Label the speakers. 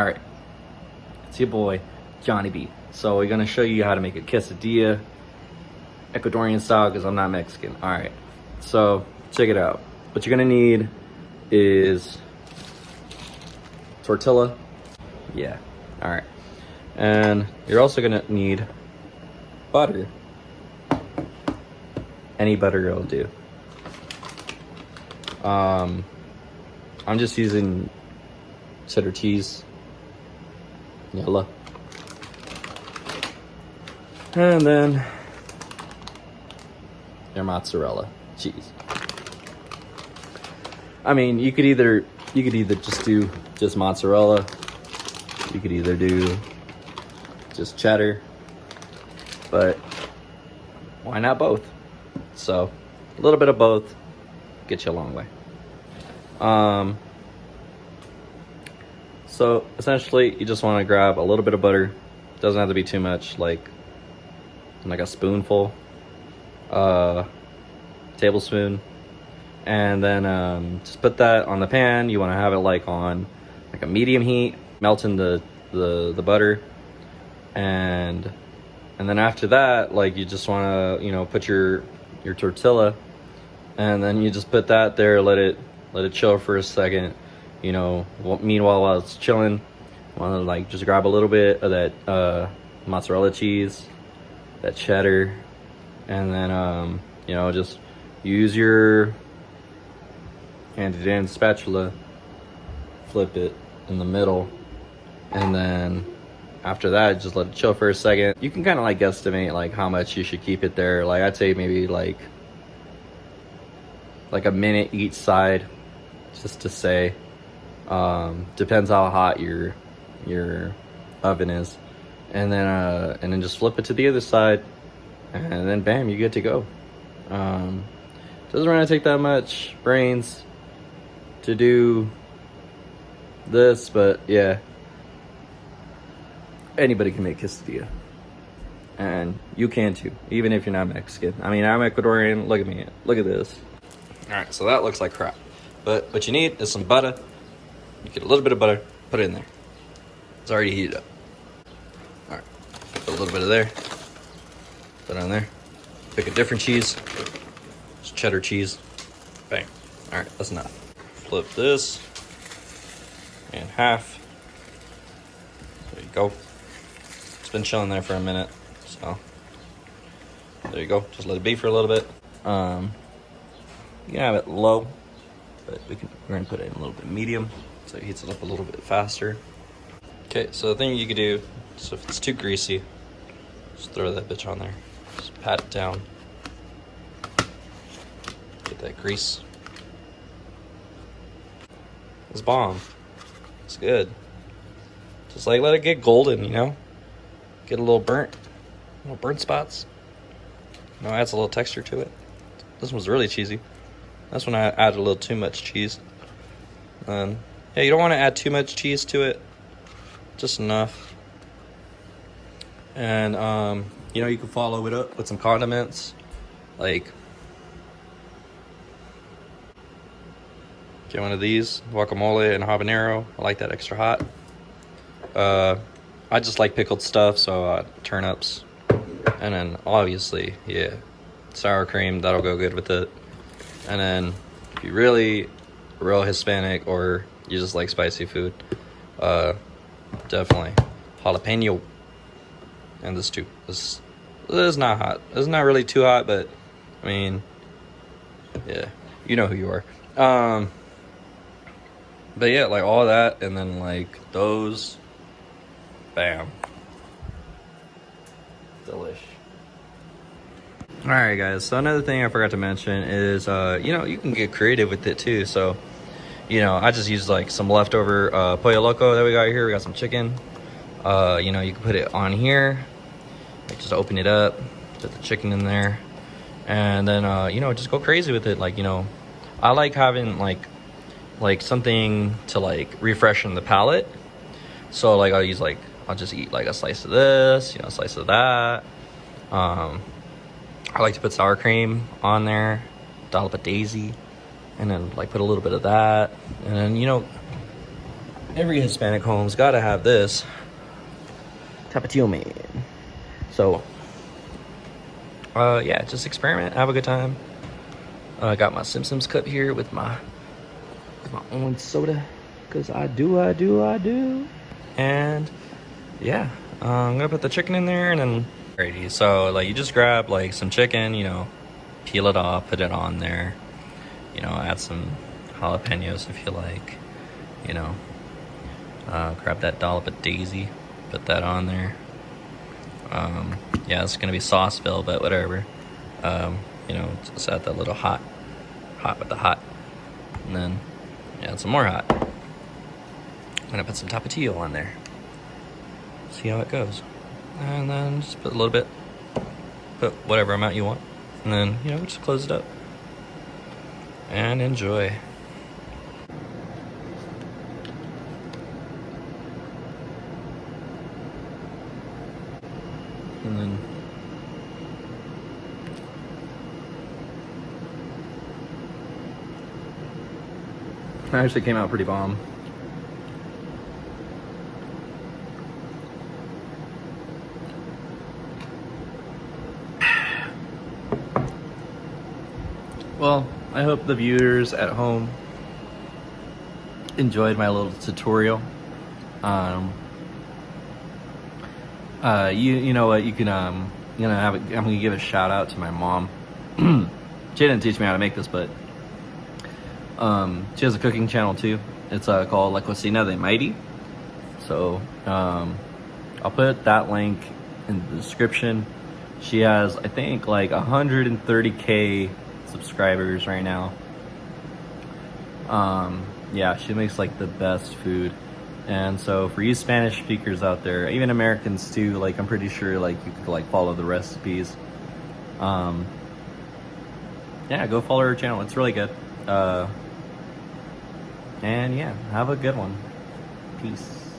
Speaker 1: All right, it's your boy, Johny B. So we're gonna show you how to make a quesadilla, Ecuadorian style, because I'm not Mexican. All right, so check it out. What you're gonna need is tortilla. Yeah, all right. And you're also gonna need butter. Any butter will do. I'm just using cheddar cheese. Yellow. And then your mozzarella cheese. I mean, you could either just do just mozzarella. You could either do just cheddar, but why not both? So a little bit of both gets you a long way. So essentially, you just want to grab a little bit of butter. Doesn't have to be too much, like a spoonful, tablespoon, and then just put that on the pan. You want to have it like on like a medium heat, melting the butter, and then after that, like you just want to put your tortilla, and then you just put that there, let it chill for a second. Meanwhile, while it's chilling, want to like just grab a little bit of that mozzarella cheese, that cheddar, and then just use your handy dandy spatula, flip it in the middle, and then after that, just let it chill for a second. You can kind of like guesstimate like how much you should keep it there. Like I'd say maybe like a minute each side, just to say. Depends how hot your oven is, and then just flip it to the other side, and then bam, you're good to go. Doesn't really take that much brains to do this, but yeah, anybody can make quesadilla, and you can too, even if you're not Mexican. I mean, I'm Ecuadorian. Look at me. Look at this. All right, so that looks like crap, but what you need is some butter. You get a little bit of butter, put it in there. It's already heated up. All right, put a little bit of there, put it on there. Pick a different cheese, just cheddar cheese. Bang. All right, that's enough. Flip this in half. There you go. It's been chilling there for a minute, so there you go. Just let it be for a little bit. You can have it low, but we're gonna put it in a little bit medium, so it heats it up a little bit faster. Okay, so the thing you could do, so if it's too greasy, just throw that bitch on there. Just pat it down. Get that grease. It's bomb. It's good. Just like let it get golden, Get a little burnt spots. Adds a little texture to it. This one's really cheesy. That's when I added a little too much cheese. Yeah, you don't want to add too much cheese to it. Just enough. And, you can follow it up with some condiments. Like, get one of these, guacamole and habanero. I like that extra hot. I just like pickled stuff, so turnips. And then, obviously, yeah, sour cream. That'll go good with it. And then, if you really real Hispanic or you just like spicy food, definitely jalapeno. And this too. This is not hot. It's not really too hot, but I mean, yeah, you know who you are. But yeah, like all that, and then like those, bam, delish. All right, guys. So another thing I forgot to mention is, you can get creative with it too. So, I just used like some leftover pollo loco that we got here. We got some chicken. You can put it on here. Like, just open it up, put the chicken in there, and then just go crazy with it. Like, I like having like something to like refreshen the palate. So like I'll just eat like a slice of this, a slice of that. I like to put sour cream on there, dollop of daisy, and then like put a little bit of that, and then Every Hispanic home's gotta have this. Tapatio man. So, yeah, just experiment, have a good time. I got my Simpsons cup here with my orange soda, cause I do. And yeah, I'm gonna put the chicken in there and then ready. So like you just grab like some chicken, you know, peel it off, put it on there, you know, add some jalapenos if you like, you know, grab that dollop of Daisy, put that on there. Yeah, it's gonna be Sauceville, but whatever. You know, just add that little hot with the hot, and then add some more hot. I'm gonna put some Tapatio on there. See how it goes, and then just put a little bit, put whatever amount you want, and then you know just close it up and enjoy. And then it actually came out pretty bomb. Well, I hope the viewers at home enjoyed my little tutorial. You know what, you can I'm gonna give a shout out to my mom. She didn't teach me how to make this, but she has a cooking channel too. It's called La Cocina de Mighty. So I'll put that link in the description. She has, I think, like 130K subscribers right now. Yeah, she makes like the best food. And so for you Spanish speakers out there, even Americans too, like I'm pretty sure like you could like follow the recipes. Yeah, go follow her channel. It's really good. And yeah, have a good one. Peace.